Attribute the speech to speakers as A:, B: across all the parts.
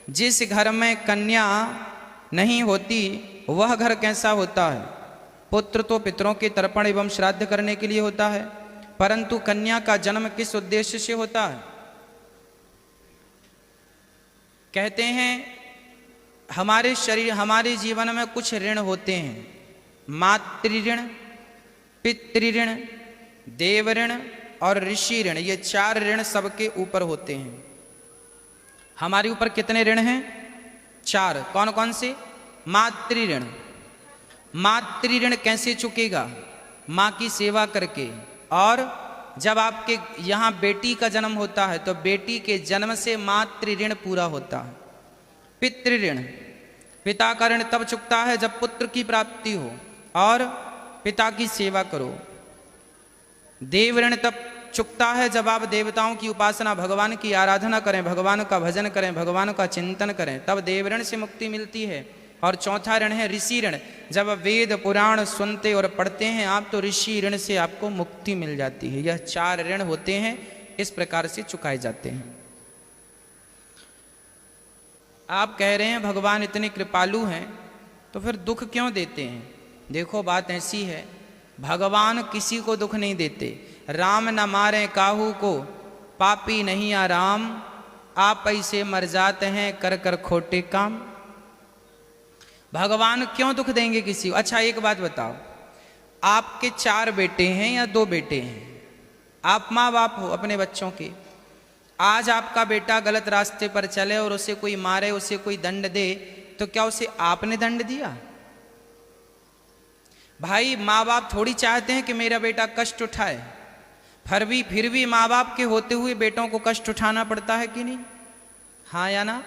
A: जिस घर में कन्या नहीं होती वह घर कैसा होता है? पुत्र तो पितरों के तर्पण एवं श्राद्ध करने के लिए होता है, परंतु कन्या का जन्म किस उद्देश्य से होता है? कहते हैं हमारे शरीर हमारे जीवन में कुछ ऋण होते हैं, मातृ ऋण, पितृ ऋण, देव ऋण और ऋषि ऋण। ये 4 ऋण सबके ऊपर होते हैं। हमारे ऊपर कितने ऋण हैं? 4। कौन कौन से? मातृ ऋण। मातृ ऋण कैसे चुकेगा? माँ की सेवा करके। और जब आपके यहाँ बेटी का जन्म होता है तो बेटी के जन्म से मातृ ऋण पूरा होता है। पितृ ऋण, पिता का ऋण तब चुकता है जब पुत्र की प्राप्ति हो और पिता की सेवा करो। देव ऋण तब चुकता है जब आप देवताओं की उपासना, भगवान की आराधना करें, भगवान का भजन करें, भगवान का चिंतन करें, तब देव ऋण से मुक्ति मिलती है। और चौथा ऋण है ऋषि ऋण। जब वेद पुराण सुनते और पढ़ते हैं आप तो ऋषि ऋण से आपको मुक्ति मिल जाती है। यह 4 ऋण होते हैं, इस प्रकार से चुकाए जाते हैं। आप कह रहे हैं भगवान इतने कृपालु हैं तो फिर दुख क्यों देते हैं? देखो बात ऐसी है, भगवान किसी को दुख नहीं देते। राम न मारे काहू को, पापी नहीं आराम, आप ऐसे मर जाते हैं कर कर खोटे काम। भगवान क्यों दुख देंगे किसी को? अच्छा एक बात बताओ, आपके 4 बेटे हैं या 2 बेटे हैं? आप माँ बाप हो अपने बच्चों के। आज आपका बेटा गलत रास्ते पर चले और उसे कोई मारे, उसे कोई दंड दे, तो क्या उसे आपने दंड दिया? भाई माँ बाप थोड़ी चाहते हैं कि मेरा बेटा कष्ट उठाए, फिर भी माँ बाप के होते हुए बेटों को कष्ट उठाना पड़ता है कि नहीं? हाँ या ना?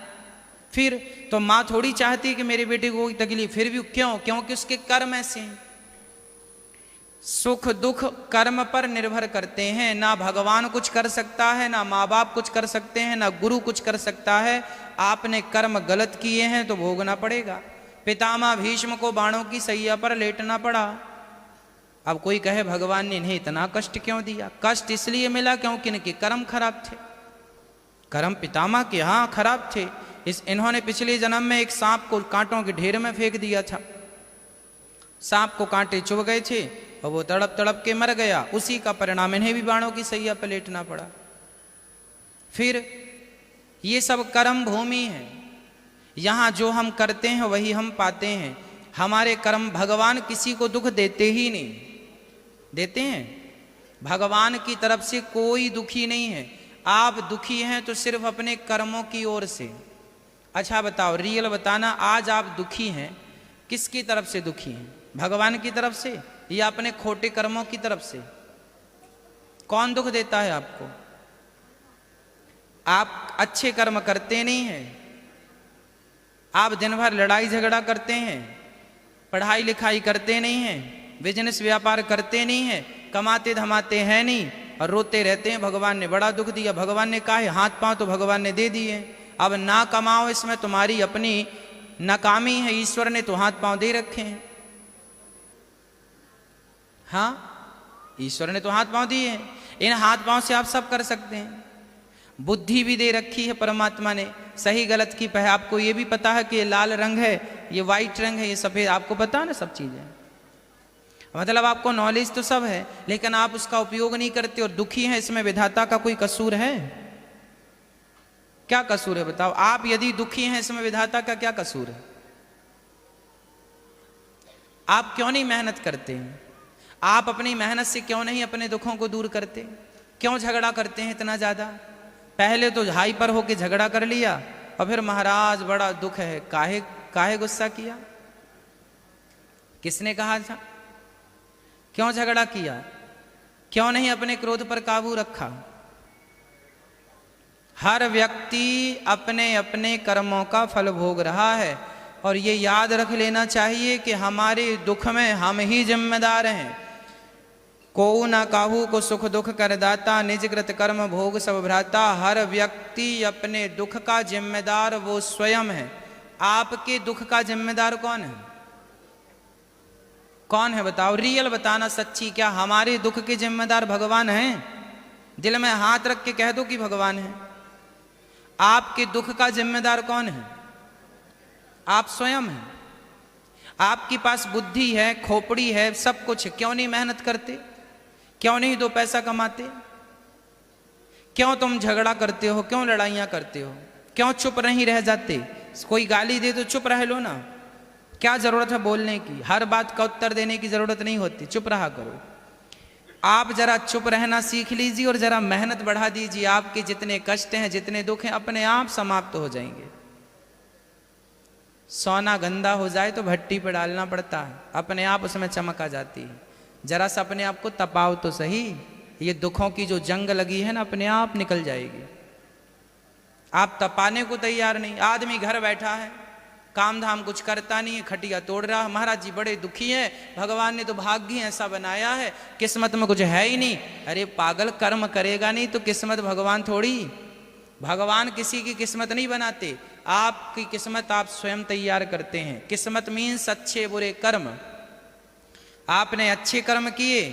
A: फिर तो माँ थोड़ी चाहती है कि मेरे बेटे को कोई तकलीफ, फिर भी क्यों? क्योंकि उसके कर्म ऐसे हैं। सुख दुख कर्म पर निर्भर करते हैं। ना भगवान कुछ कर सकता है, ना माँ बाप कुछ कर सकते हैं, ना गुरु कुछ कर सकता है। आपने कर्म गलत किए हैं तो भोगना पड़ेगा। पितामह भीष्म को बाणों की सैया पर लेटना पड़ा। अब कोई कहे भगवान ने इन्हें इतना कष्ट क्यों दिया? कष्ट इसलिए मिला क्योंकि इनके कर्म खराब थे। कर्म पितामह के हाँ खराब थे। इन्होंने पिछले जन्म में एक सांप को कांटों के ढेर में फेंक दिया था। सांप को कांटे चुभ गए थे और वो तड़प तड़प के मर गया। उसी का परिणाम इन्हें भी बाणों की सैया पर लेटना पड़ा। फिर ये सब कर्म भूमि है। यहाँ जो हम करते हैं वही हम पाते हैं। हमारे कर्म, भगवान किसी को दुख देते ही नहीं। देते हैं? भगवान की तरफ से कोई दुखी नहीं है। आप दुखी हैं तो सिर्फ अपने कर्मों की ओर से। अच्छा बताओ, रियल बताना, आज आप दुखी हैं, किसकी तरफ से दुखी हैं? भगवान की तरफ से या अपने खोटे कर्मों की तरफ से? कौन दुख देता है आपको? आप अच्छे कर्म करते नहीं हैं। आप दिन भर लड़ाई झगड़ा करते हैं, पढ़ाई लिखाई करते नहीं हैं, बिजनेस व्यापार करते नहीं हैं, कमाते धमाते हैं नहीं और रोते रहते हैं भगवान ने बड़ा दुख दिया। भगवान ने कहा है हाथ पांव तो भगवान ने दे दिए, अब ना कमाओ, इसमें तुम्हारी अपनी नाकामी है। ईश्वर ने तो हाथ पांव दे रखे हैं। हाँ, ईश्वर ने तो हाथ पांव दिए हैं। इन हाथ पांव से आप सब कर सकते हैं। बुद्धि भी दे रखी है परमात्मा ने, सही गलत की पह। आपको ये भी पता है कि ये लाल रंग है, ये वाइट रंग है, ये सफेद, आपको पता है ना सब चीजें। मतलब आपको नॉलेज तो सब है, लेकिन आप उसका उपयोग नहीं करते और दुखी हैं। इसमें विधाता का कोई कसूर है? क्या कसूर है बताओ? आप यदि दुखी हैं, इसमें विधाता का क्या कसूर है? आप क्यों नहीं मेहनत करते हैं? आप अपनी मेहनत से क्यों नहीं अपने दुखों को दूर करते? क्यों झगड़ा करते हैं इतना ज्यादा? पहले तो हाइपर होके झगड़ा कर लिया और फिर महाराज बड़ा दुख है, काहे गुस्सा किया? किसने कहा था? क्यों झगड़ा किया? क्यों नहीं अपने क्रोध पर काबू रखा? हर व्यक्ति अपने अपने कर्मों का फल भोग रहा है और ये याद रख लेना चाहिए कि हमारे दुख में हम ही जिम्मेदार हैं। को न काहू को सुख दुख कर दाता, निज कृत कर्म भोग सब भ्राता। हर व्यक्ति अपने दुख का जिम्मेदार वो स्वयं है। आपके दुख का जिम्मेदार कौन है? कौन है बताओ? रियल बताना, सच्ची। क्या हमारे दुख के जिम्मेदार भगवान हैं? दिल में हाथ रख के कह दो कि भगवान है। आपके दुख का जिम्मेदार कौन है? आप स्वयं हैं। आपके पास बुद्धि है, खोपड़ी है, सब कुछ है, क्यों नहीं मेहनत करते? क्यों नहीं 2 पैसा कमाते? क्यों तुम झगड़ा करते हो? क्यों लड़ाइयां करते हो? क्यों चुप नहीं रह जाते? कोई गाली दे तो चुप रह लो ना, क्या जरूरत है बोलने की? हर बात का उत्तर देने की जरूरत नहीं होती, चुप रहा करो। आप जरा चुप रहना सीख लीजिए और जरा मेहनत बढ़ा दीजिए, आपके जितने कष्ट हैं, जितने दुख हैं, अपने आप समाप्त हो जाएंगे। सोना गंदा हो जाए तो भट्टी पर डालना पड़ता है, अपने आप उसमें चमक आ जाती है। जरा सा अपने आप को तपाओ तो सही, ये दुखों की जो जंग लगी है ना, अपने आप निकल जाएगी। आप तपाने को तैयार नहीं। आदमी घर बैठा है, काम धाम कुछ करता नहीं है, खटिया तोड़ रहा है, महाराज जी बड़े दुखी हैं, भगवान ने तो भाग्य ऐसा बनाया है, किस्मत में कुछ है ही नहीं। अरे पागल, कर्म करेगा नहीं तो किस्मत भगवान थोड़ी, भगवान किसी की किस्मत नहीं बनाते, आपकी किस्मत आप स्वयं तैयार करते हैं। किस्मत मीन्स अच्छे बुरे कर्म। आपने अच्छे कर्म किए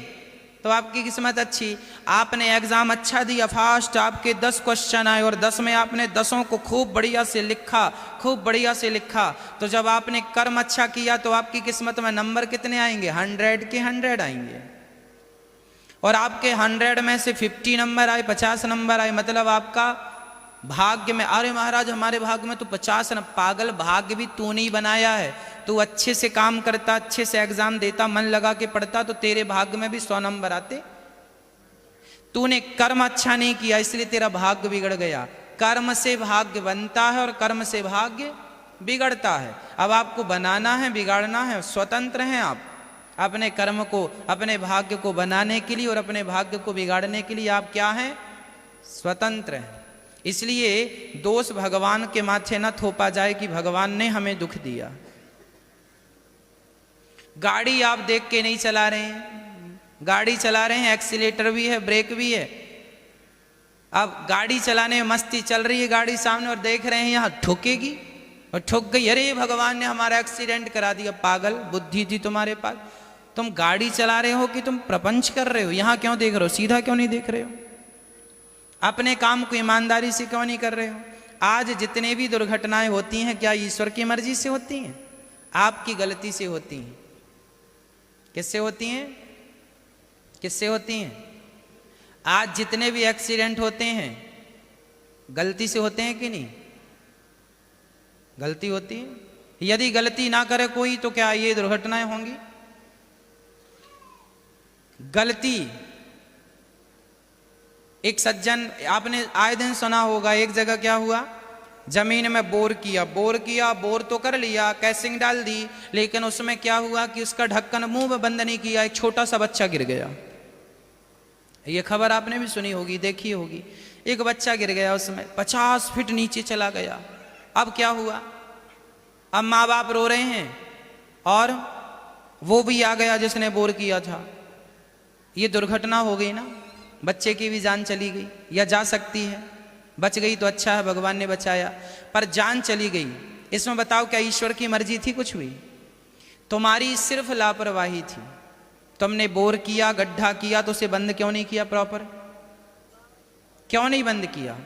A: तो आपकी किस्मत अच्छी। आपने एग्जाम अच्छा दिया, फास्ट, आपके 10 क्वेश्चन आए और 10 में आपने 10 को खूब बढ़िया से लिखा, खूब बढ़िया से लिखा, तो जब आपने कर्म अच्छा किया तो आपकी किस्मत में नंबर कितने आएंगे? 100 के 100 आएंगे। और आपके 100 में से 50 नंबर आए, 50 नंबर आए, मतलब आपका भाग्य में, अरे महाराज हमारे भाग्य में तो 50 न। पागल, भाग्य भी तू नहीं बनाया है। तू अच्छे से काम करता, अच्छे से एग्जाम देता, मन लगा के पढ़ता तो तेरे भाग्य में भी 100 नंबर आते। तूने कर्म अच्छा नहीं किया इसलिए तेरा भाग्य बिगड़ गया। कर्म से भाग्य बनता है और कर्म से भाग्य बिगड़ता है। अब आपको बनाना है, बिगाड़ना है, स्वतंत्र हैं आप। अपने कर्म को, अपने भाग्य को बनाने के लिए और अपने भाग्य को बिगाड़ने के लिए आप क्या हैं? स्वतंत्र हैं। इसलिए दोष भगवान के माथे न थोपा जाए कि भगवान ने हमें दुख दिया। गाड़ी आप देख के नहीं चला रहे हैं, गाड़ी चला रहे हैं, एक्सीलेटर भी है, ब्रेक भी है। अब गाड़ी चलाने में मस्ती चल रही है, गाड़ी सामने, और देख रहे हैं यहाँ ठुकेगी और ठुक गई, अरे भगवान ने हमारा एक्सीडेंट करा दिया। पागल, बुद्धि थी तुम्हारे पास? तुम गाड़ी चला रहे हो कि तुम प्रपंच कर रहे हो? यहाँ क्यों देख रहे हो? सीधा क्यों नहीं देख रहे हो? अपने काम को ईमानदारी से क्यों नहीं कर रहे हो? आज जितने भी दुर्घटनाएं होती हैं, क्या ईश्वर की मर्जी से होती हैं? आपकी गलती से होती हैं। किससे होती हैं? किससे होती हैं? आज जितने भी एक्सीडेंट होते हैं गलती से होते हैं कि नहीं? गलती होती है। यदि गलती ना करे कोई तो क्या ये दुर्घटनाएं होंगी? गलती, एक सज्जन, आपने आए दिन सुना होगा, एक जगह क्या हुआ, जमीन में बोर किया, बोर तो कर लिया, कैसिंग डाल दी, लेकिन उसमें क्या हुआ कि उसका ढक्कन मुंह में बंद नहीं किया, एक छोटा सा बच्चा गिर गया। ये खबर आपने भी सुनी होगी, देखी होगी। एक बच्चा गिर गया, उसमें 50 फीट नीचे चला गया। अब क्या हुआ? अब माँ बाप रो रहे हैं और वो भी आ गया जिसने बोर किया था। ये दुर्घटना हो गई ना, बच्चे की भी जान चली गई, या जा सकती है। बच गई तो अच्छा है, भगवान ने बचाया, पर जान चली गई। इसमें बताओ क्या ईश्वर की मर्जी थी? कुछ हुई? तुम्हारी सिर्फ लापरवाही थी। तुमने बोर किया, गड्ढा किया, तो उसे बंद क्यों नहीं किया प्रॉपर? क्यों नहीं बंद किया?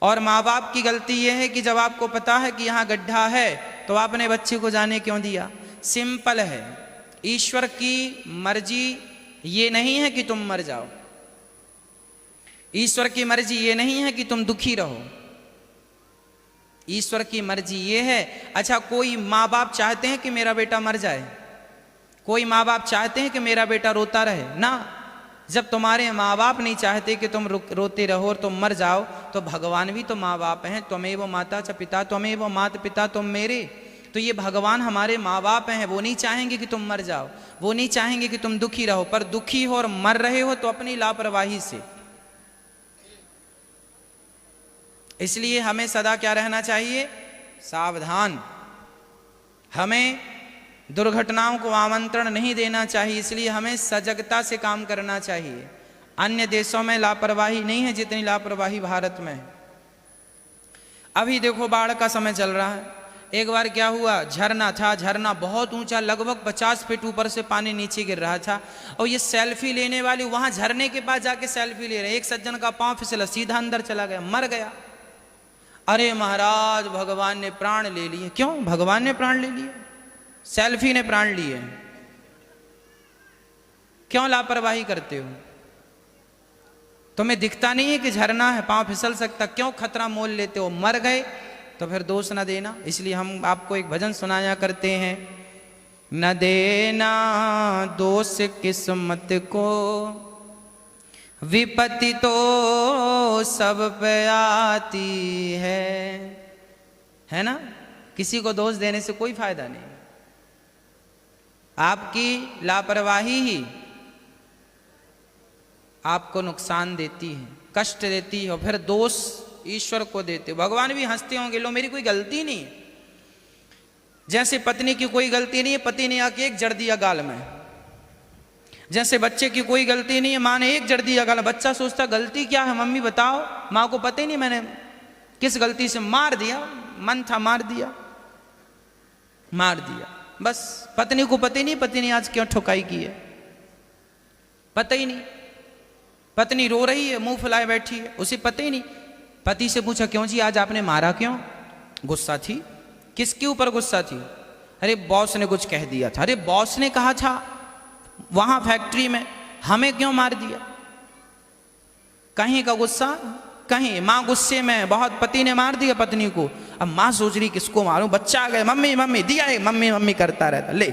A: और माँ बाप की गलती यह है कि जब आपको पता है कि यहाँ गड्ढा है तो आपने बच्चे को जाने क्यों दिया? सिंपल है, ईश्वर की मर्जी ये नहीं है कि तुम मर जाओ। ईश्वर की मर्जी ये नहीं है कि तुम दुखी रहो। ईश्वर की मर्जी ये है, अच्छा कोई माँ बाप चाहते हैं कि मेरा बेटा मर जाए? कोई माँ बाप चाहते हैं कि मेरा बेटा रोता रहे? ना। जब तुम्हारे माँ बाप नहीं चाहते कि तुम रोते रहो और तुम मर जाओ, तो भगवान भी तो माँ बाप हैं। त्वमेव माता च पिता त्वमेव माता पिता तुम मेरे। तो ये भगवान हमारे माँ बाप हैं, वो नहीं चाहेंगे कि तुम मर जाओ, वो नहीं चाहेंगे कि तुम दुखी रहो, पर दुखी हो और मर रहे हो तो अपनी लापरवाही से। इसलिए हमें सदा क्या रहना चाहिए? सावधान। हमें दुर्घटनाओं को आमंत्रण नहीं देना चाहिए, इसलिए हमें सजगता से काम करना चाहिए। अन्य देशों में लापरवाही नहीं है जितनी लापरवाही भारत में है। अभी देखो बाढ़ का समय चल रहा है। एक बार क्या हुआ, झरना था, झरना बहुत ऊंचा, लगभग 50 फीट ऊपर से पानी नीचे गिर रहा था, और ये सेल्फी लेने वाले वहां झरने के पास जाके सेल्फी ले रहे। एक सज्जन का पांव फिसला, सीधा अंदर चला गया, मर गया। अरे महाराज भगवान ने प्राण ले लिए। क्यों भगवान ने प्राण ले लिए? सेल्फी ने प्राण लिए। क्यों लापरवाही करते हो? तुम्हें दिखता नहीं है कि झरना है, पांव फिसल सकता, क्यों खतरा मोल लेते हो? मर गए तो फिर दोष ना देना। इसलिए हम आपको एक भजन सुनाया करते हैं, न देना दोष किस्मत को, विपत्ति तो सब पे आती है ना। किसी को दोष देने से कोई फायदा नहीं। आपकी लापरवाही ही आपको नुकसान देती है, कष्ट देती है, और फिर दोष ईश्वर को देते। भगवान भी हंसते होंगे, लो मेरी कोई गलती नहीं है। जैसे पत्नी की कोई गलती नहीं है, पति ने आके एक जड़ दिया गाल में। जैसे बच्चे की कोई गलती नहीं है, माँ ने एक जड़ दिया गाल में। बच्चा सोचता गलती क्या है मम्मी बताओ, माँ को पता ही नहीं मैंने किस गलती से मार दिया, मन था मार दिया, बस। पत्नी को पता ही नहीं पति ने आज क्यों ठुकाई की है, पता ही नहीं। पत्नी रो रही है, मुंह फुलाए बैठी है, उसे पता ही नहीं। पति से पूछा क्यों जी आज आपने मारा क्यों? गुस्सा थी। किसके ऊपर गुस्सा थी? अरे बॉस ने कुछ कह दिया था। अरे बॉस ने कहा था वहां फैक्ट्री में, हमें क्यों मार दिया? कहीं का गुस्सा कहीं। माँ गुस्से में बहुत, पति ने मार दिया पत्नी को। अब माँ सोच रही किसको मारूं, बच्चा आ गया, मम्मी मम्मी दिया है, मम्मी मम्मी करता रहता। ले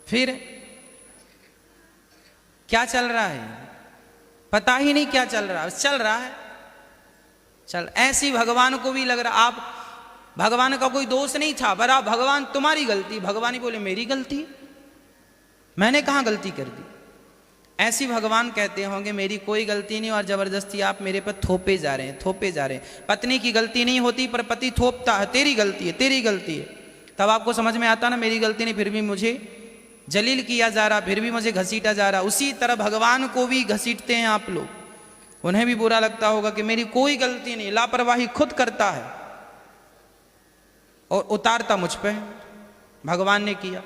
A: फिर क्या चल रहा है पता ही नहीं क्या चल रहा है, चल रहा है चल। ऐसी भगवान को भी लग रहा आप भगवान का कोई दोष नहीं था, पर आप भगवान तुम्हारी गलती। भगवान ही बोले मेरी गलती, मैंने कहाँ गलती कर दी? ऐसी भगवान कहते होंगे मेरी कोई गलती नहीं, और जबरदस्ती आप मेरे पर थोपे जा रहे हैं। पत्नी की गलती नहीं होती पर पति थोपता है, तेरी गलती है, तेरी गलती है। तब आपको समझ में आता ना मेरी गलती नहीं, फिर भी मुझे जलील किया जा रहा, फिर भी मुझे घसीटा जा रहा। उसी तरह भगवान को भी घसीटते हैं आप लोग। उन्हें भी बुरा लगता होगा कि मेरी कोई गलती नहीं, लापरवाही खुद करता है और उतारता मुझ पे, भगवान ने किया।